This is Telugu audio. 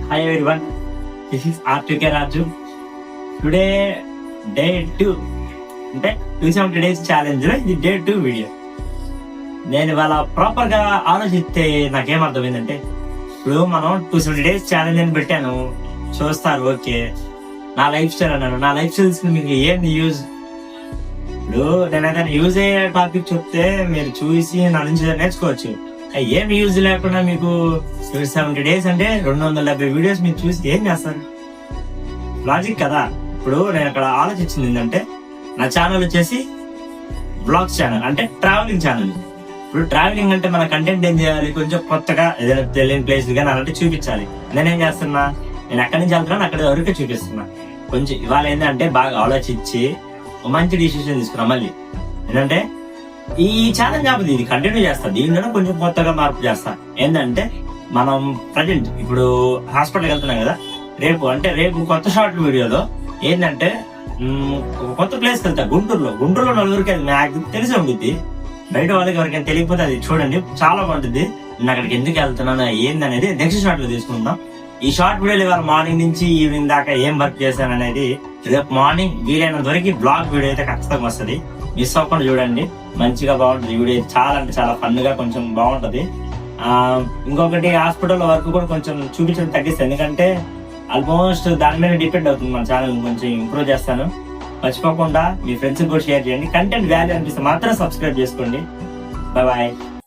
Hi everyone, this is R2K Raju. Today day 2 అంటే 270 days ఛాలెంజ్ లో ఇది డే 2 వీడియో. నేను ఇవాళ ప్రాపర్ గా ఆలోచిస్తే నాకేం అర్థమైందంటే, ఇప్పుడు మనం 270 days ఛాలెంజ్ అని పెట్టాను, చూస్తారు ఓకే. నా లైఫ్ స్టైల్ అన్నాను, నా లైఫ్ స్టైల్స్ మీకు ఏం యూజ్? ఇప్పుడు నేను ఏదైనా యూజ్ అయ్యే టాపిక్ చెప్తే మీరు చూసి నా నుంచి నేర్చుకోవచ్చు. ఏం యూజ్ లేకుండా మీకు 70 days అంటే 270 వీడియోస్ మీరు చూసి ఏం చేస్తారు? లాజిక్ కదా. ఇప్పుడు నేను అక్కడ ఆలోచించింది ఏంటంటే, నా ఛానల్ వచ్చేసి బ్లాగ్స్ ఛానల్, అంటే ట్రావెలింగ్ ఛానల్. ఇప్పుడు ట్రావెలింగ్ అంటే మన కంటెంట్ ఏం చేయాలి, కొంచెం కొత్తగా ఏదైనా తెలియని ప్లేస్ కానీ అలాంటి చూపించాలి. నేనేం చేస్తున్నా, నేను ఎక్కడి నుంచి వెళ్తున్నాను అక్కడి వరకే చూపిస్తున్నా. కొంచెం ఇవాళ ఏంటంటే బాగా ఆలోచించి మంచి డిసిషన్ తీసుకున్నా. మళ్ళీ ఏంటంటే ఈ ఛాలెంజ్ కాకపోతే ఇది కంటిన్యూ చేస్తా, దీనిలో కొంచెం కొత్తగా మార్పు చేస్తా. ఏంటంటే మనం ప్రజెంట్ ఇప్పుడు హాస్పిటల్కి వెళ్తున్నాం కదా, రేపు కొత్త షార్ట్ వీడియోలో ఏంటంటే కొత్త ప్లేస్కి వెళ్తా. గుంటూరులో నలుగురికి అది నాకు తెలిసి ఉంటుంది, బయట వాళ్ళకి ఎవరికైనా తెలియకపోతే అది చూడండి, చాలా బాగుంటుంది. నేను అక్కడికి ఎందుకు వెళ్తున్నాను ఏందనేది నెక్స్ట్ షార్ట్ లో తీసుకుందాం. ఈ షార్ట్ వీడియోలు ఇవాళ మార్నింగ్ నుంచి ఈవినింగ్ దాకా ఏం వర్క్ చేశాను అనేది రేపు మార్నింగ్ వీలైనంత వరకు బ్లాగ్ వీడియో అయితే ఖచ్చితంగా వస్తుంది. మిస్ అవ్వకుండా చూడండి, మంచిగా బాగుంటుంది వీడియో. చాలా అంటే చాలా ఫన్ గా కొంచెం బాగుంటది. ఇంకొకటి హాస్పిటల్ వర్క్ కూడా కొంచెం చూపించడం తగ్గిస్తాను, ఎందుకంటే ఆల్మోస్ట్ దాని మీద డిపెండ్ అవుతుంది. మన ఛానల్ కొంచెం ఇంప్రూవ్ చేస్తాను. మర్చిపోకుండా మీ ఫ్రెండ్స్ కూడా షేర్ చేయండి. కంటెంట్ వాల్యూ అనిపిస్తే మాత్రం సబ్స్క్రైబ్ చేసుకోండి. Bye bye.